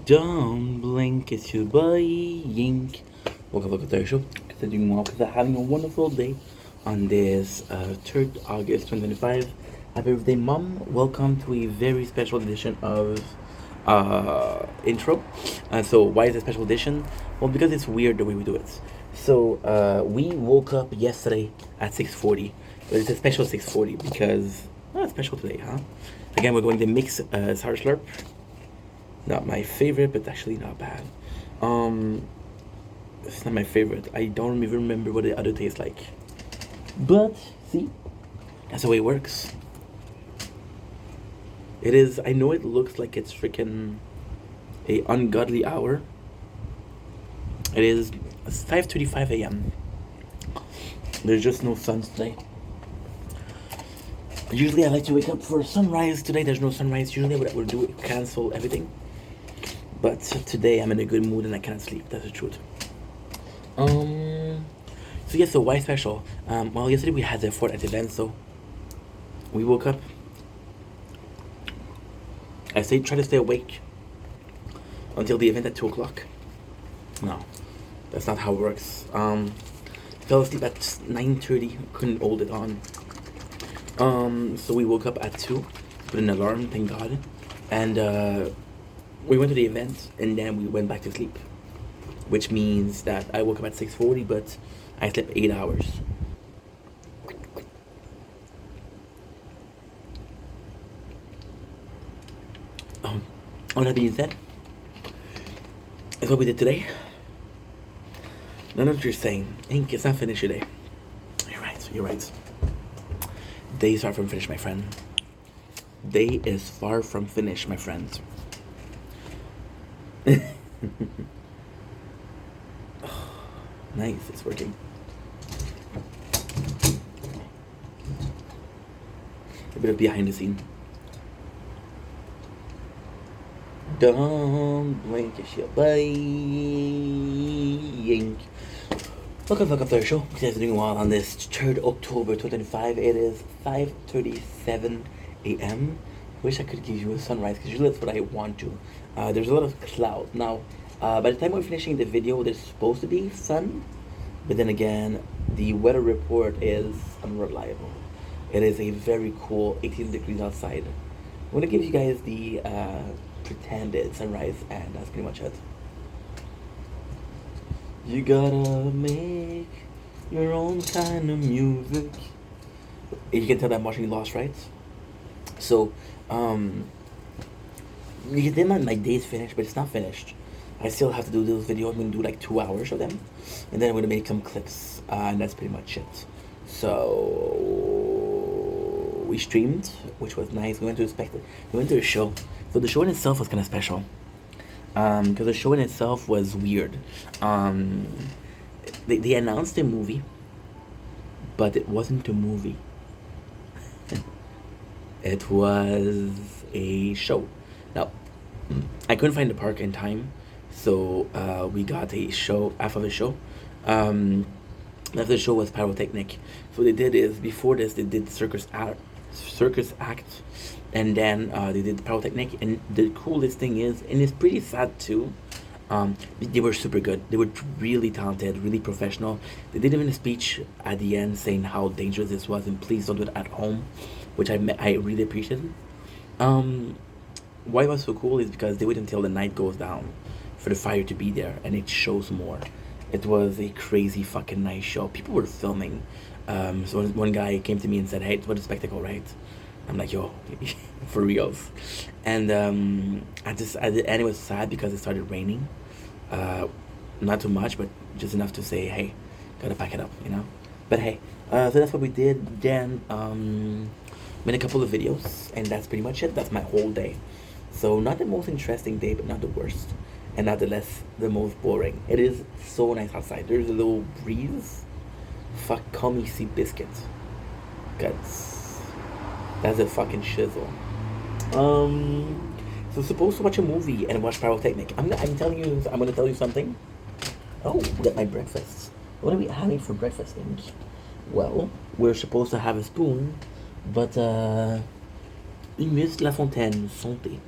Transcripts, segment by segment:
Don't blink, it's your boy Yink. Welcome to the show. Continuing on because I'm having a wonderful day on this 3rd August 2025. Happy birthday, Mom. Welcome to a very special edition of intro. So, why is it a special edition? Well, because it's weird the way we do it. So, we woke up yesterday at 6:40. But it's a special 6:40 because, it's special today, huh? Again, we're going to mix sour slurp. Not my favorite, but actually not bad. It's not my favorite. I don't even remember what the other tastes like. But see, that's the way it works. It is. I know it looks like it's freaking a ungodly hour. It is 5:35 a.m. There's just no sun today. Usually I like to wake up for sunrise. Today there's no sunrise. Usually what I would do is cancel everything. But today I'm in a good mood and I cannot sleep. That's the truth. So yeah, so why special? Well, yesterday we had the Fortnite event, so we woke up. Try to stay awake until the event at 2 o'clock. No, that's not how it works. Fell asleep at 9:30. Couldn't hold it on. So we woke up at 2. Put an alarm, thank God, and we went to the event and then we went back to sleep, which means that I woke up at 6:40, but I slept 8 hours. All that being said, that's what we did today. I know what you're saying. Ink, it's not finished today. You're right. Day is far from finished, my friend. Day is far from finished, my friends. Nice, it's working. A bit of behind the scene. Don't blink, it's your buying. Welcome to the show. You guys are doing well on this 3rd October 2025. It is 5:37 a.m. Wish I could give you a sunrise because usually that's what I want to. There's a lot of clouds now. By the time we're finishing the video, there's supposed to be sun, but then again, the weather report is unreliable. It is a very cool 18 degrees outside. I'm gonna give you guys the pretended sunrise, and that's pretty much it. You gotta make your own kind of music. You can tell that I'm watching Lost, right? So, you can tell my day's finished, but it's not finished. I still have to do this video. I'm gonna do like 2 hours of them, and then I'm gonna make some clips, and that's pretty much it. So we streamed, which was nice. We went to a show. So the show in itself was kind of special, because the show in itself was weird. They announced a movie, but it wasn't a movie. It was a show. Now, I couldn't find the park in time, so we got a show after the show. After the show was pyrotechnic. So what they did is before this they did circus act, and then they did pyrotechnic. And the coolest thing is, and it's pretty sad too. They were super good. They were really talented, really professional. They did even a speech at the end saying how dangerous this was and please don't do it at home, which I really appreciated. Why it was so cool is because they wait until the night goes down for the fire to be there, and it shows more. It was a crazy fucking nice show. People were filming. So one guy came to me and said, "Hey, what a spectacle, right?" I'm like, "Yo, for reals." And at the end, it was sad because it started raining. Not too much, but just enough to say, "Hey, gotta pack it up," you know. But hey, so that's what we did. Then made a couple of videos, and that's pretty much it. That's my whole day. So not the most interesting day, but not the worst, and not the most boring. It is so nice outside. There's a little breeze. Fuck, call me sea biscuits. That's a fucking shizzle. So supposed to watch a movie and watch pyrotechnic. I'm telling you. I'm gonna tell you something. Oh, get my breakfast. What are we having for breakfast, Ink? Well, we're supposed to have a spoon, but Miss La Fontaine, santé.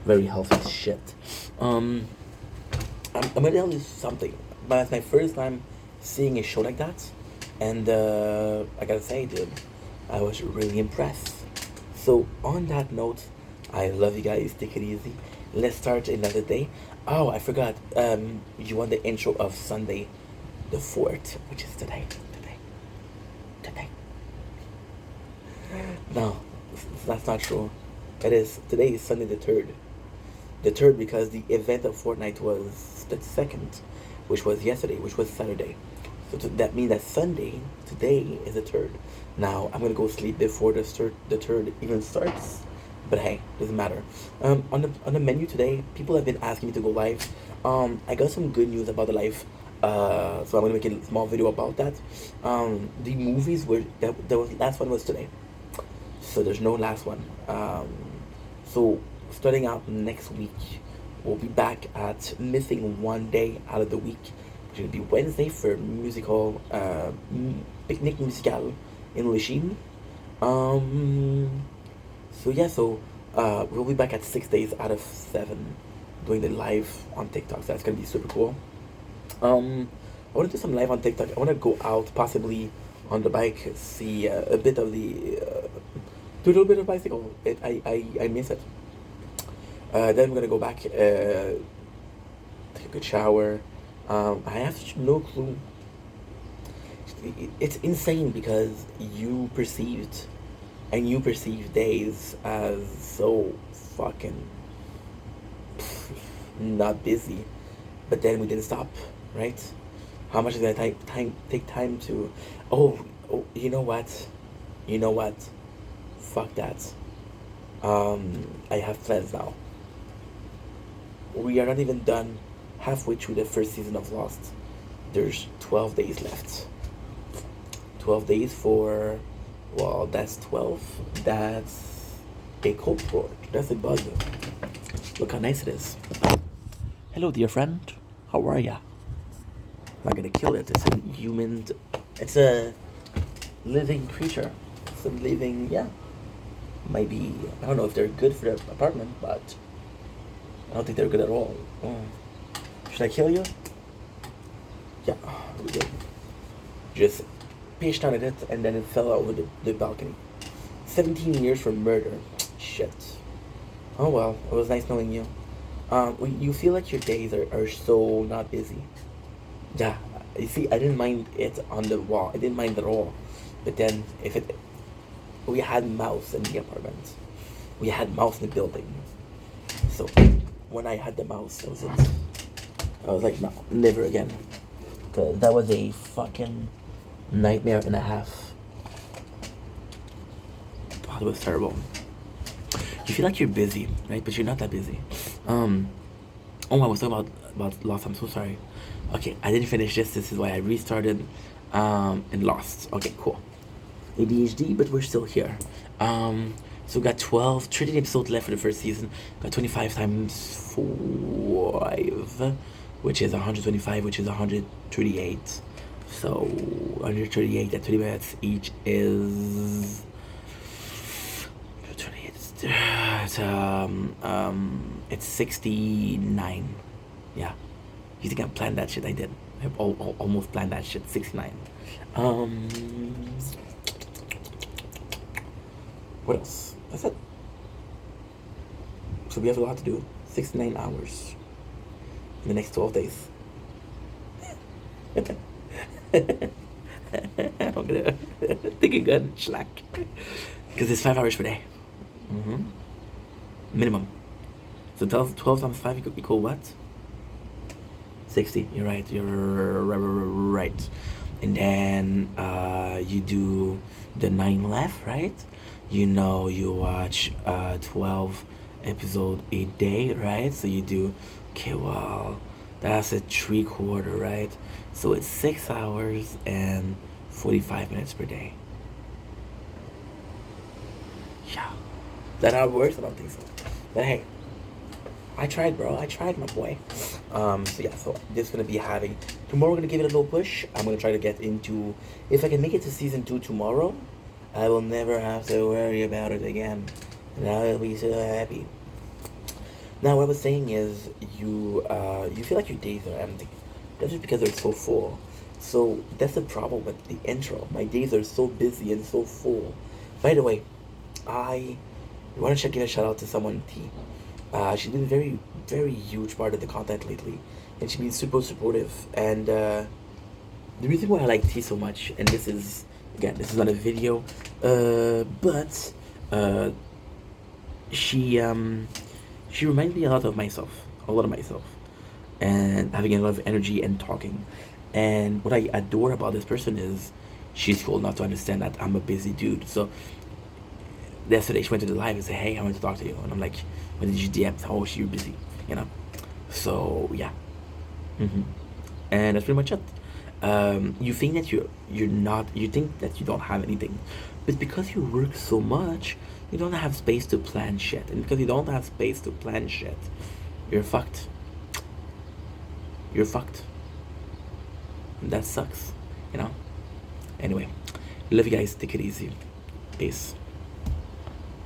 Very healthy shit. Um, I'm gonna tell you something. But it's my first time seeing a show like that, and I gotta say, dude, I was really impressed. So on that note, I love you guys. Take it easy. Let's start another day. Oh, I forgot. You want the intro of Sunday, the 4th, which is today. Today. No, that's not true. It is today is Sunday the 3rd. The 3rd because the event of Fortnite was the 2nd, which was yesterday, which was Saturday. So that means that Sunday today is the 3rd. Now I'm gonna go sleep before the third even starts. But hey, doesn't matter. On the menu today, people have been asking me to go live. I got some good news about the live. So I'm gonna make a small video about that. The movies were the last one was today, so there's no last one. So starting out next week, we'll be back at missing one day out of the week, which will be Wednesday for musical picnic musical in Lachine. Um, so yeah, we'll be back at 6 days out of 7 doing the live on TikTok. So that's gonna be super cool. I want to do some live on TikTok. I want to go out, possibly on the bike, see a bit of do a little bit of bicycle. I miss it. Then I'm gonna go back, take a good shower. I have no clue. It's insane because you perceive days as so fucking not busy, but then we didn't stop, right? How much is that take time to? Oh, you know what? You know what? Fuck that. I have plans now. We are not even done halfway through the first season of Lost. There's 12 days left. 12 days for, well, that's 12. That's a cold port. That's a bug. Look how nice it is. Hello, dear friend. How are ya? I'm not gonna kill it. It's a human. It's a living creature. It's a living, yeah. Maybe, I don't know if they're good for the apartment, but I don't think they're good at all. Should I kill you? Yeah, we did. Just pitched on it and then it fell out with the balcony. 17 years for murder. Shit. Oh well, it was nice knowing you. You feel like your days are so not busy. Yeah, you see, I didn't mind it on the wall. I didn't mind at all. But then, we had mouse in the apartment. We had mouse in the building. So, when I had the mouse, that was it. I was like, no, never again. 'Cause that was a fucking nightmare and a half. Oh, it was terrible. You feel like you're busy, right? But you're not that busy. Oh, I was talking about Lost. I'm so sorry. Okay, I didn't finish this. This is why I restarted. And Lost. Okay, cool. ADHD, but we're still here. So we got 13 episodes left for the first season. Got 25 times 5, which is 125, which is 138. So 138 at 20 minutes each is 28. It's 69. Yeah. You think I planned that shit? I did. I almost planned that shit. 69. What else? That's it. So we have a lot to do. 69 hours in the next 12 days. I'm gonna think a good slack. Because it's 5 hours per day. Minimum. So 12 times 5 equal what? 60. You're right. You're right. And then you do the 9 left, right? You know, you watch 12 episode a day, right? So you do, okay, well, that's a 3/4, right? So it's 6 hours and 45 minutes per day. Yeah. That how it works? I don't think so. But hey, I tried, bro. I tried, my boy. So yeah, so this gonna be having tomorrow. We're gonna give it a little push. I'm gonna try to get into, if I can make it to season 2 tomorrow, I will never have to worry about it again, and I will be so happy. Now, what I was saying is, you feel like your days are empty. That's just because they're so full. So that's the problem with the intro. My days are so busy and so full. By the way, I want to give a shout out to someone, T. She's been a very, very huge part of the content lately, and she's been super supportive. And the reason why I like T so much, and this is again, this is not a video, but uh, she she reminds me a lot of myself, and having a lot of energy and talking. And what I adore about this person is she's cool enough to understand that I'm a busy dude. So yesterday she went to the live and said, "Hey, I want to talk to you," and I'm like, "When did you DM? Oh, you're busy, you know." So yeah, hmm and that's pretty much it. You think that you're not, you think that you don't have anything, but because you work so much, you don't have space to plan shit, and because you don't have space to plan shit, you're fucked. You're fucked. And that sucks, you know. Anyway, love you guys. Take it easy. Peace.